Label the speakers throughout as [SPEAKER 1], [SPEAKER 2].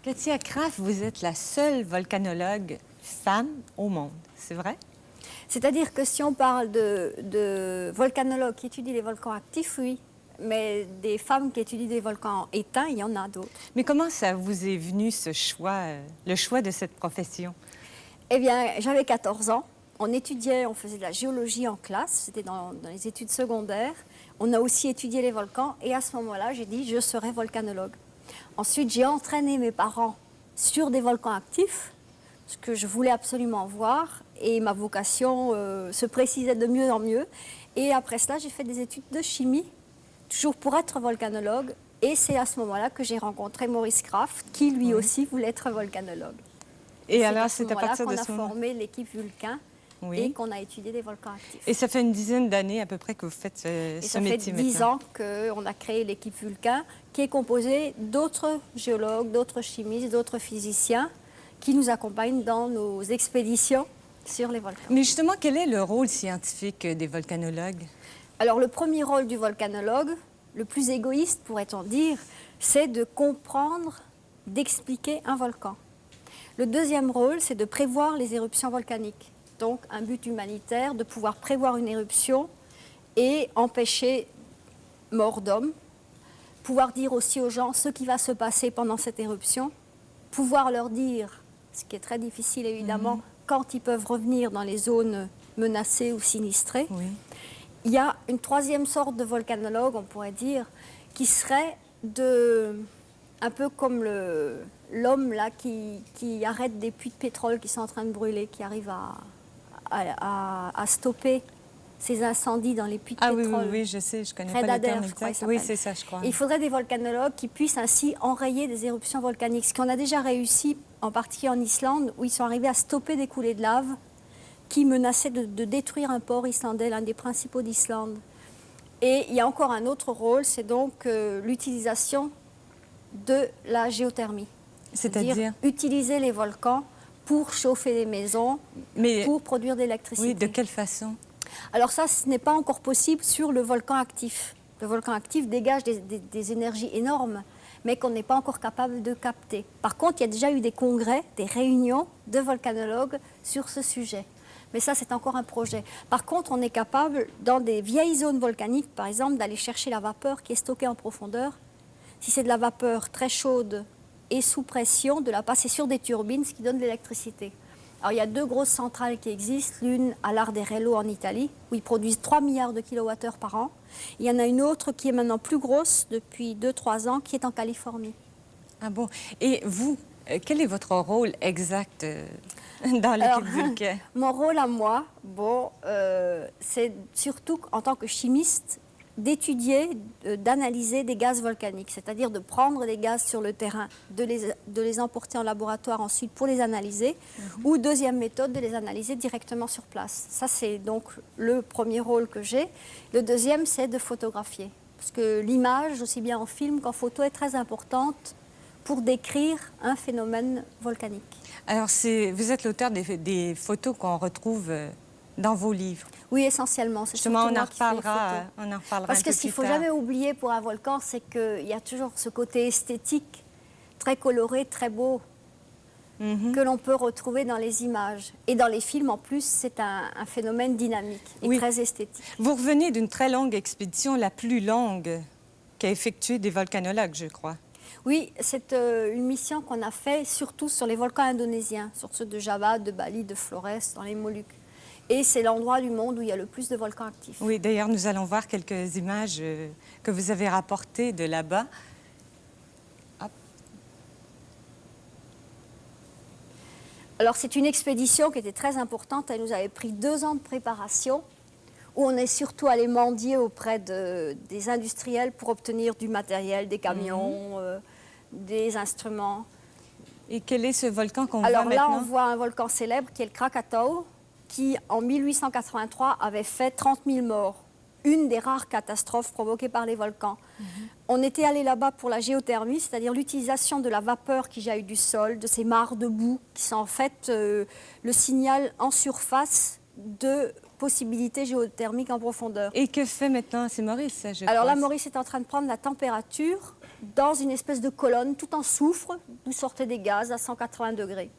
[SPEAKER 1] Katia Kraft, vous êtes la seule volcanologue femme au monde, c'est vrai?
[SPEAKER 2] C'est-à-dire que si on parle de volcanologues qui étudient les volcans actifs, oui, mais des femmes qui étudient des volcans éteints, il y en a d'autres.
[SPEAKER 1] Mais comment ça vous est venu ce choix, le choix de cette profession?
[SPEAKER 2] Eh bien, j'avais 14 ans. On étudiait, on faisait de la géologie en classe, c'était dans les études secondaires. On a aussi étudié les volcans et à ce moment-là, j'ai dit je serai volcanologue. Ensuite, j'ai entraîné mes parents sur des volcans actifs, ce que je voulais absolument voir, et ma vocation se précisait de mieux en mieux. Et après cela, j'ai fait des études de chimie, toujours pour être volcanologue, et c'est à ce moment-là que j'ai rencontré Maurice Kraft, qui lui aussi voulait être volcanologue.
[SPEAKER 1] Et alors, c'est à partir de
[SPEAKER 2] qu'on
[SPEAKER 1] ce
[SPEAKER 2] a
[SPEAKER 1] moment
[SPEAKER 2] formé l'équipe Vulcain et qu'on a étudié des volcans actifs.
[SPEAKER 1] Et ça fait une dizaine d'années à peu près que vous faites ce métier maintenant.
[SPEAKER 2] Ça fait 10 ans qu'on a créé l'équipe Vulcain, qui est composée d'autres géologues, d'autres chimistes, d'autres physiciens, qui nous accompagnent dans nos expéditions sur les volcans.
[SPEAKER 1] Mais justement, quel est le rôle scientifique des volcanologues?
[SPEAKER 2] Alors, le premier rôle du volcanologue, le plus égoïste pourrait-on dire, c'est de comprendre, d'expliquer un volcan. Le deuxième rôle, c'est de prévoir les éruptions volcaniques. Donc, un but humanitaire, de pouvoir prévoir une éruption et empêcher mort d'homme. Pouvoir dire aussi aux gens ce qui va se passer pendant cette éruption. Pouvoir leur dire, ce qui est très difficile évidemment, quand ils peuvent revenir dans les zones menacées ou sinistrées.
[SPEAKER 1] Oui.
[SPEAKER 2] Il y a une troisième sorte de volcanologue, on pourrait dire, qui serait un peu comme l'homme là qui arrête des puits de pétrole qui sont en train de brûler, qui arrive à stopper ces incendies dans les puits de pétrole.
[SPEAKER 1] Oui, je sais, je connais pas le terme exact. Oui, c'est ça, je crois.
[SPEAKER 2] Et il faudrait des volcanologues qui puissent ainsi enrayer des éruptions volcaniques, ce qu'on a déjà réussi, en particulier en Islande, où ils sont arrivés à stopper des coulées de lave qui menaçaient de détruire un port islandais, l'un des principaux d'Islande. Et il y a encore un autre rôle, c'est donc l'utilisation de la géothermie.
[SPEAKER 1] C'est-à-dire
[SPEAKER 2] utiliser les volcans pour chauffer les maisons, pour produire de l'électricité.
[SPEAKER 1] Oui, de quelle façon?
[SPEAKER 2] Alors ça, ce n'est pas encore possible sur le volcan actif. Le volcan actif dégage des énergies énormes, mais qu'on n'est pas encore capable de capter. Par contre, il y a déjà eu des congrès, des réunions de volcanologues sur ce sujet. Mais ça, c'est encore un projet. Par contre, on est capable, dans des vieilles zones volcaniques, par exemple, d'aller chercher la vapeur qui est stockée en profondeur. Si c'est de la vapeur très chaude et sous pression, de la passer sur des turbines, ce qui donne de l'électricité. Alors, il y a 2 grosses centrales qui existent, l'une à Larderello en Italie, où ils produisent 3 milliards de kilowattheures par an. Il y en a une autre qui est maintenant plus grosse, depuis 2-3 ans, qui est en Californie.
[SPEAKER 1] Ah bon? Et vous, quel est votre rôle exact dans l'équipe Vulcain?
[SPEAKER 2] Mon rôle à moi, c'est surtout en tant que chimiste, d'étudier, d'analyser des gaz volcaniques, c'est-à-dire de prendre des gaz sur le terrain, de les emporter en laboratoire ensuite pour les analyser, ou deuxième méthode, de les analyser directement sur place. Ça, c'est donc le premier rôle que j'ai. Le deuxième, c'est de photographier, parce que l'image, aussi bien en film qu'en photo, est très importante pour décrire un phénomène volcanique.
[SPEAKER 1] Alors, vous êtes l'auteur des photos qu'on retrouve dans vos livres.
[SPEAKER 2] Oui, essentiellement.
[SPEAKER 1] Justement, on en reparlera
[SPEAKER 2] Parce que ce qu'il ne faut jamais oublier pour un volcan, c'est qu'il y a toujours ce côté esthétique, très coloré, très beau, que l'on peut retrouver dans les images. Et dans les films, en plus, c'est un phénomène dynamique et très esthétique.
[SPEAKER 1] Vous revenez d'une très longue expédition, la plus longue qu'a effectuée des volcanologues, je crois.
[SPEAKER 2] Oui, c'est une mission qu'on a faite surtout sur les volcans indonésiens, sur ceux de Java, de Bali, de Flores, dans les Moluques. Et c'est l'endroit du monde où il y a le plus de volcans actifs.
[SPEAKER 1] Oui, d'ailleurs, nous allons voir quelques images que vous avez rapportées de là-bas.
[SPEAKER 2] Alors, c'est une expédition qui était très importante. Elle nous avait pris 2 ans de préparation, où on est surtout allé mendier auprès des industriels pour obtenir du matériel, des camions, des instruments.
[SPEAKER 1] Et quel est ce volcan qu'on voit maintenant?
[SPEAKER 2] Alors là, on voit un volcan célèbre qui est le Krakatau, qui, en 1883, avait fait 30 000 morts. Une des rares catastrophes provoquées par les volcans. On était allé là-bas pour la géothermie, c'est-à-dire l'utilisation de la vapeur qui jaillit du sol, de ces mares de boue, qui sont en fait le signal en surface de possibilités géothermiques en profondeur.
[SPEAKER 1] Et que fait maintenant? C'est Maurice, ça, je
[SPEAKER 2] Alors
[SPEAKER 1] crois.
[SPEAKER 2] là, Maurice est en train de prendre la température dans une espèce de colonne, tout en soufre, d'où sortaient des gaz à 180 degrés.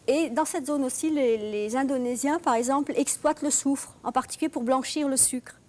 [SPEAKER 2] Et dans cette zone aussi, les Indonésiens, par exemple, exploitent le soufre, en particulier pour blanchir le sucre.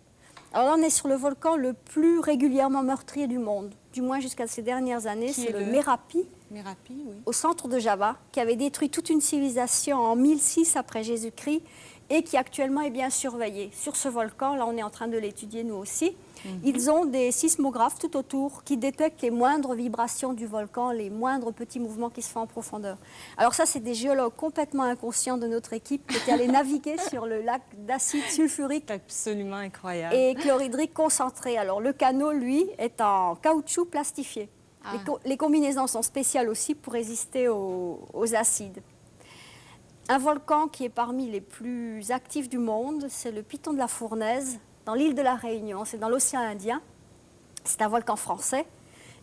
[SPEAKER 2] Alors là, on est sur le volcan le plus régulièrement meurtrier du monde, du moins jusqu'à ces dernières années, c'est le Merapi,
[SPEAKER 1] Merapi, oui.
[SPEAKER 2] au centre de Java, qui avait détruit toute une civilisation en 1006 après Jésus-Christ et qui actuellement est bien surveillé. Sur ce volcan, là on est en train de l'étudier nous aussi, ils ont des sismographes tout autour qui détectent les moindres vibrations du volcan, les moindres petits mouvements qui se font en profondeur. Alors ça, c'est des géologues complètement inconscients de notre équipe qui étaient allés naviguer sur le lac d'acide sulfurique
[SPEAKER 1] Absolument incroyable.
[SPEAKER 2] et chlorhydrique concentré. Alors le canot, lui, est en caoutchouc plastifié.
[SPEAKER 1] Ah.
[SPEAKER 2] Les combinaisons sont spéciales aussi pour résister aux acides. Un volcan qui est parmi les plus actifs du monde, c'est le Piton de la Fournaise, dans l'île de la Réunion, c'est dans l'océan Indien. C'est un volcan français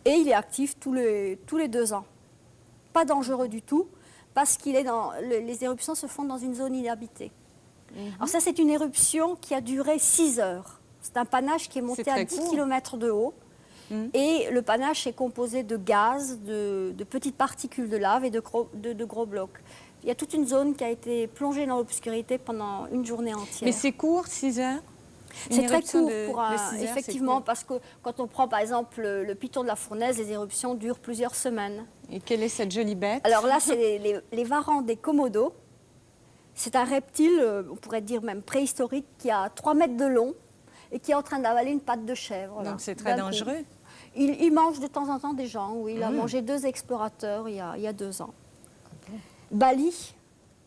[SPEAKER 2] et il est actif tous les 2 ans. Pas dangereux du tout parce qu'il est les éruptions se font dans une zone inhabitée. Alors ça, c'est une éruption qui a duré 6 heures. C'est un panache qui est monté à 10 km de haut. Et le panache est composé de gaz, de petites particules de lave et de gros blocs. Il y a toute une zone qui a été plongée dans l'obscurité pendant une journée entière.
[SPEAKER 1] Mais c'est court, 6 heures?
[SPEAKER 2] C'est très court effectivement, parce que quand on prend par exemple le Piton de la Fournaise, les éruptions durent plusieurs semaines.
[SPEAKER 1] Et quelle est cette jolie bête?
[SPEAKER 2] Alors là, c'est les varans des Komodos. C'est un reptile, on pourrait dire même préhistorique, qui a 3 mètres de long et qui est en train d'avaler une patte de chèvre.
[SPEAKER 1] Donc c'est très dangereux.
[SPEAKER 2] Il mange de temps en temps des gens, oui. Il a mangé 2 explorateurs il y a 2 ans. Bali,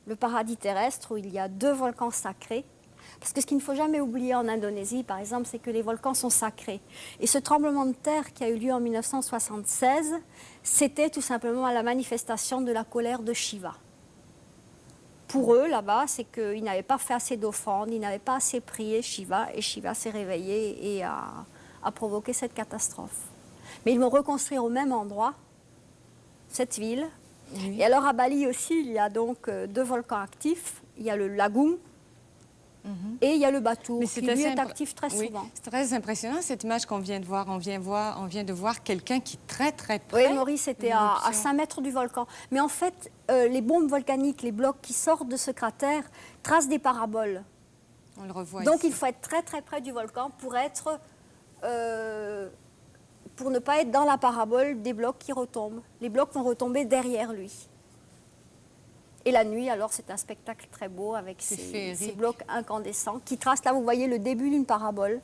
[SPEAKER 2] le paradis terrestre, où il y a 2 volcans sacrés. Parce que ce qu'il ne faut jamais oublier en Indonésie, par exemple, c'est que les volcans sont sacrés. Et ce tremblement de terre qui a eu lieu en 1976, c'était tout simplement à la manifestation de la colère de Shiva. Pour eux, là-bas, c'est qu'ils n'avaient pas fait assez d'offrandes, ils n'avaient pas assez prié Shiva, et Shiva s'est réveillé et a provoqué cette catastrophe. Mais ils vont reconstruire au même endroit cette ville. Oui. Et alors à Bali aussi, il y a donc 2 volcans actifs. Il y a le Lagung et il y a le Batour, qui lui est actif très souvent.
[SPEAKER 1] C'est très impressionnant cette image qu'on vient de voir. On vient de voir quelqu'un qui est très très près.
[SPEAKER 2] Oui, Maurice était à 5 mètres du volcan. Mais en fait, les bombes volcaniques, les blocs qui sortent de ce cratère, tracent des paraboles.
[SPEAKER 1] On le revoit
[SPEAKER 2] donc
[SPEAKER 1] ici.
[SPEAKER 2] Il faut être très très près du volcan pour ne pas être dans la parabole des blocs qui retombent. Les blocs vont retomber derrière lui. Et la nuit, alors, c'est un spectacle très beau avec ces blocs incandescents qui tracent, là, vous voyez, le début d'une parabole.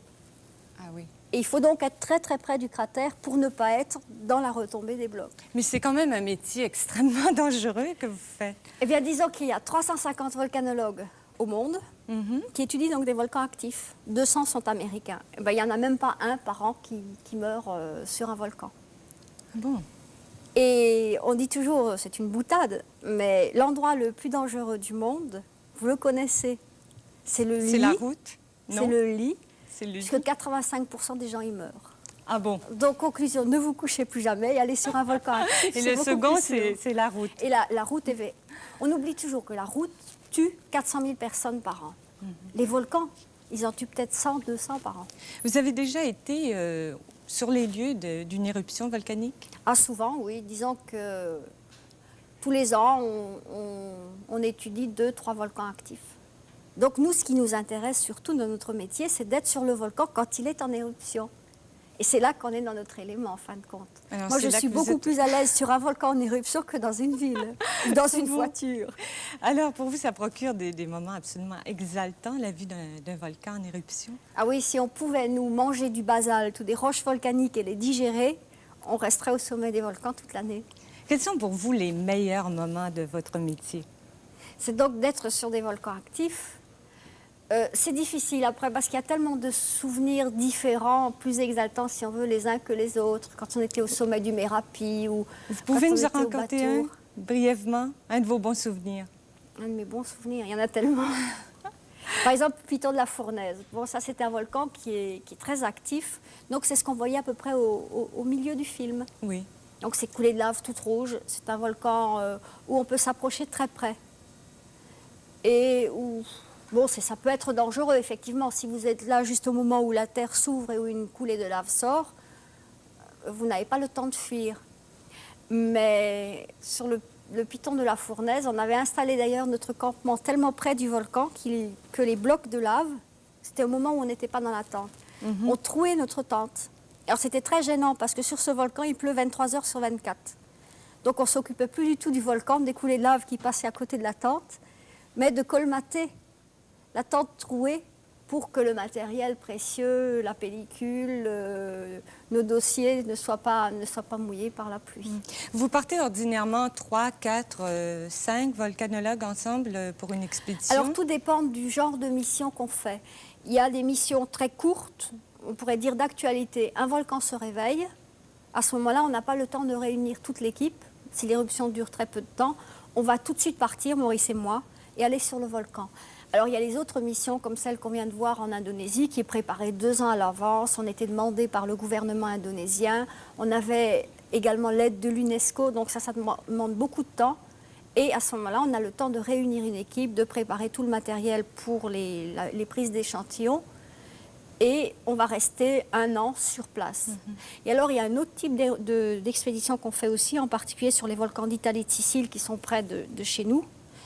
[SPEAKER 1] Ah oui.
[SPEAKER 2] Et il faut donc être très très près du cratère pour ne pas être dans la retombée des blocs.
[SPEAKER 1] Mais c'est quand même un métier extrêmement dangereux que vous faites.
[SPEAKER 2] Eh bien, disons qu'il y a 350 volcanologues au monde qui étudient donc des volcans actifs. 200 sont américains. Eh bien, il n'y en a même pas un par an qui meurt sur un volcan.
[SPEAKER 1] Bon.
[SPEAKER 2] Et on dit toujours, c'est une boutade, mais l'endroit le plus dangereux du monde, vous le connaissez, c'est le lit.
[SPEAKER 1] C'est la route?
[SPEAKER 2] C'est le lit.
[SPEAKER 1] C'est le lit.
[SPEAKER 2] Parce que 85% des gens y meurent.
[SPEAKER 1] Ah bon?
[SPEAKER 2] Donc, conclusion, ne vous couchez plus jamais et allez sur un volcan actif.
[SPEAKER 1] Et le second, c'est la route.
[SPEAKER 2] Et la route est... On oublie toujours que la route tue 400 000 personnes par an. Les volcans, ils en tuent peut-être 100, 200 par an.
[SPEAKER 1] Vous avez déjà été sur les lieux d'une éruption volcanique?
[SPEAKER 2] Ah, souvent, oui. Disons que tous les ans, on étudie 2-3 volcans actifs. Donc nous, ce qui nous intéresse surtout dans notre métier, c'est d'être sur le volcan quand il est en éruption. Et c'est là qu'on est dans notre élément, en fin de compte. Alors, moi, je suis beaucoup plus à l'aise sur un volcan en éruption que dans une ville, ou dans une voiture.
[SPEAKER 1] Alors, pour vous, ça procure des moments absolument exaltants, la vue d'un volcan en éruption?
[SPEAKER 2] Ah oui, si on pouvait nous manger du basalte ou des roches volcaniques et les digérer, on resterait au sommet des volcans toute l'année.
[SPEAKER 1] Quels sont pour vous les meilleurs moments de votre métier?
[SPEAKER 2] C'est donc d'être sur des volcans actifs. C'est difficile après parce qu'il y a tellement de souvenirs différents, plus exaltants si on veut les uns que les autres. Quand on était au sommet du Merapi ou
[SPEAKER 1] vous pouvez nous en raconter un brièvement, un de vos bons souvenirs?
[SPEAKER 2] Un de mes bons souvenirs, il y en a tellement. Par exemple, Piton de la Fournaise. Bon, ça c'est un volcan qui est très actif. Donc c'est ce qu'on voyait à peu près au milieu du film.
[SPEAKER 1] Oui.
[SPEAKER 2] Donc c'est coulé de lave toute rouge. C'est un volcan où on peut s'approcher très près. Et où... Bon, ça peut être dangereux, effectivement. Si vous êtes là juste au moment où la terre s'ouvre et où une coulée de lave sort, vous n'avez pas le temps de fuir. Mais sur le piton de la Fournaise, on avait installé d'ailleurs notre campement tellement près du volcan que les blocs de lave, c'était au moment où on n'était pas dans la tente, ont troué notre tente. Alors c'était très gênant parce que sur ce volcan, il pleut 23 heures sur 24. Donc on ne s'occupait plus du tout du volcan, des coulées de lave qui passaient à côté de la tente, mais de colmater la tente trouée pour que le matériel précieux, la pellicule, nos dossiers ne soient pas mouillés par la pluie.
[SPEAKER 1] Vous partez ordinairement 3, 4, 5 volcanologues ensemble pour une expédition?
[SPEAKER 2] Alors tout dépend du genre de mission qu'on fait. Il y a des missions très courtes, on pourrait dire d'actualité. Un volcan se réveille, à ce moment-là, on n'a pas le temps de réunir toute l'équipe. Si l'éruption dure très peu de temps, on va tout de suite partir, Maurice et moi, et aller sur le volcan. Alors il y a les autres missions comme celle qu'on vient de voir en Indonésie qui est préparée 2 ans à l'avance. On était demandé par le gouvernement indonésien. On avait également l'aide de l'UNESCO, donc ça demande beaucoup de temps. Et à ce moment-là, on a le temps de réunir une équipe, de préparer tout le matériel pour les prises d'échantillons. Et on va rester 1 an sur place. Et alors, il y a un autre type d'expédition qu'on fait aussi, en particulier sur les volcans d'Italie et de Sicile qui sont près de chez nous.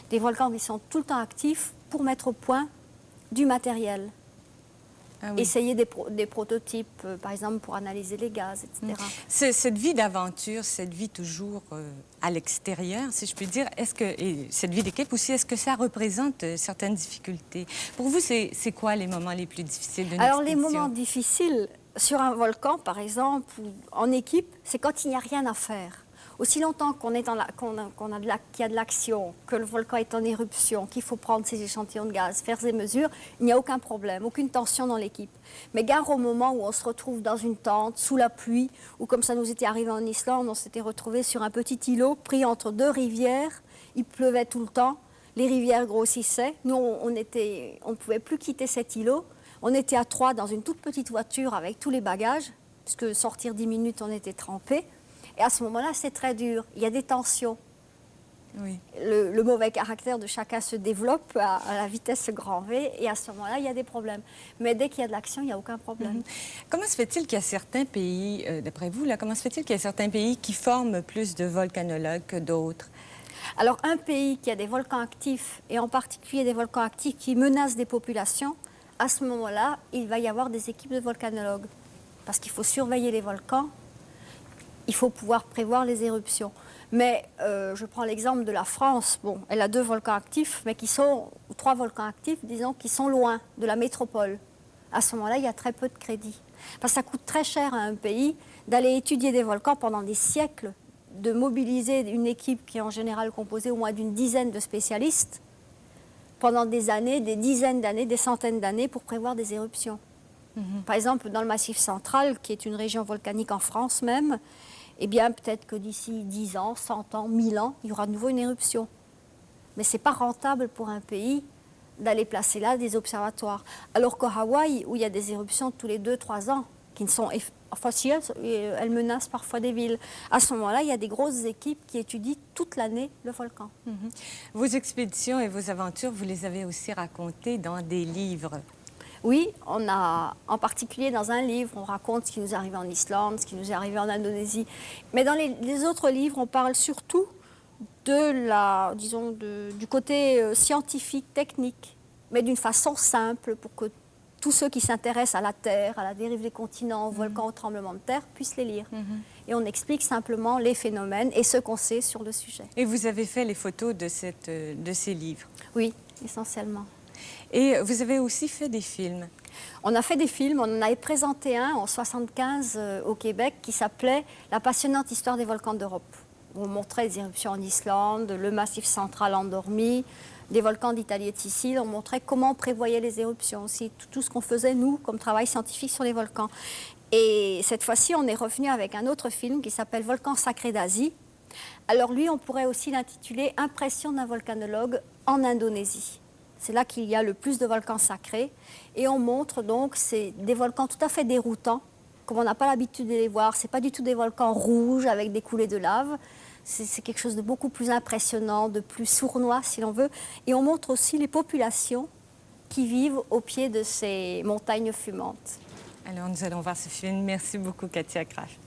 [SPEAKER 2] Des volcans qui sont tout le temps actifs pour mettre au point du matériel. Ah oui. Essayer des prototypes, par exemple, pour analyser les gaz, etc.
[SPEAKER 1] Cette vie d'aventure, cette vie toujours à l'extérieur, si je puis dire, et cette vie d'équipe aussi, est-ce que ça représente certaines difficultés? Pour vous, c'est quoi les moments les plus difficiles de
[SPEAKER 2] Alors, les moments difficiles sur un volcan, par exemple, ou en équipe, c'est quand il n'y a rien à faire. Aussi longtemps qu'il y a de l'action, que le volcan est en éruption, qu'il faut prendre ses échantillons de gaz, faire ses mesures, il n'y a aucun problème, aucune tension dans l'équipe. Mais gare au moment où on se retrouve dans une tente, sous la pluie, ou comme ça nous était arrivé en Islande, on s'était retrouvé sur un petit îlot pris entre 2 rivières, il pleuvait tout le temps, les rivières grossissaient, nous on ne pouvait plus quitter cet îlot, on était à 3 dans une toute petite voiture avec tous les bagages, puisque sortir 10 minutes on était trempés. Et à ce moment-là, c'est très dur. Il y a des tensions. Oui. Le mauvais caractère de chacun se développe à la vitesse grand V. Et à ce moment-là, il y a des problèmes. Mais dès qu'il y a de l'action, il n'y a aucun problème.
[SPEAKER 1] Comment se fait-il qu'il y a certains pays, d'après vous, comment se fait-il qu'il y a certains pays qui forment plus de volcanologues que d'autres?
[SPEAKER 2] Alors, un pays qui a des volcans actifs, et en particulier des volcans actifs qui menacent des populations, à ce moment-là, il va y avoir des équipes de volcanologues. Parce qu'il faut surveiller les volcans. Il faut pouvoir prévoir les éruptions. Mais je prends l'exemple de la France. Bon, elle a 2 volcans actifs, mais ou 3 volcans actifs, disons, qui sont loin de la métropole. À ce moment-là, il y a très peu de crédit. Parce que ça coûte très cher à un pays d'aller étudier des volcans pendant des siècles, de mobiliser une équipe qui est en général composée au moins d'une dizaine de spécialistes, pendant des années, des dizaines d'années, des centaines d'années, pour prévoir des éruptions. Par exemple, dans le Massif central, qui est une région volcanique en France même, eh bien, peut-être que d'ici 10 ans, 100 ans, 1000 ans, il y aura de nouveau une éruption. Mais ce n'est pas rentable pour un pays d'aller placer là des observatoires. Alors qu'au Hawaï, où il y a des éruptions tous les 2-3 ans, qui ne sont... Enfin, si elles menacent parfois des villes. À ce moment-là, il y a des grosses équipes qui étudient toute l'année le volcan.
[SPEAKER 1] Vos expéditions et vos aventures, vous les avez aussi racontées dans des livres.
[SPEAKER 2] Oui, en particulier dans un livre, on raconte ce qui nous arrive en Islande, ce qui nous est arrivé en Indonésie. Mais dans les autres livres, on parle surtout du côté scientifique, technique, mais d'une façon simple pour que tous ceux qui s'intéressent à la Terre, à la dérive des continents, aux volcans, aux tremblements de terre, puissent les lire. Et on explique simplement les phénomènes et ce qu'on sait sur le sujet.
[SPEAKER 1] Et vous avez fait les photos de ces livres?
[SPEAKER 2] Oui, essentiellement.
[SPEAKER 1] Et vous avez aussi fait des films?
[SPEAKER 2] On a fait des films, on en avait présenté un en 1975 au Québec qui s'appelait « La passionnante histoire des volcans d'Europe ». On montrait les éruptions en Islande, le Massif central endormi, des volcans d'Italie et de Sicile. On montrait comment on prévoyait les éruptions aussi, tout ce qu'on faisait, nous, comme travail scientifique sur les volcans. Et cette fois-ci, on est revenu avec un autre film qui s'appelle « Volcans sacrés d'Asie ». Alors lui, on pourrait aussi l'intituler « Impression d'un volcanologue en Indonésie ». C'est là qu'il y a le plus de volcans sacrés. Et on montre donc des volcans tout à fait déroutants, comme on n'a pas l'habitude de les voir. Ce n'est pas du tout des volcans rouges avec des coulées de lave. C'est quelque chose de beaucoup plus impressionnant, de plus sournois, si l'on veut. Et on montre aussi les populations qui vivent au pied de ces montagnes fumantes.
[SPEAKER 1] Alors, nous allons voir ce film. Merci beaucoup, Katia Kraft.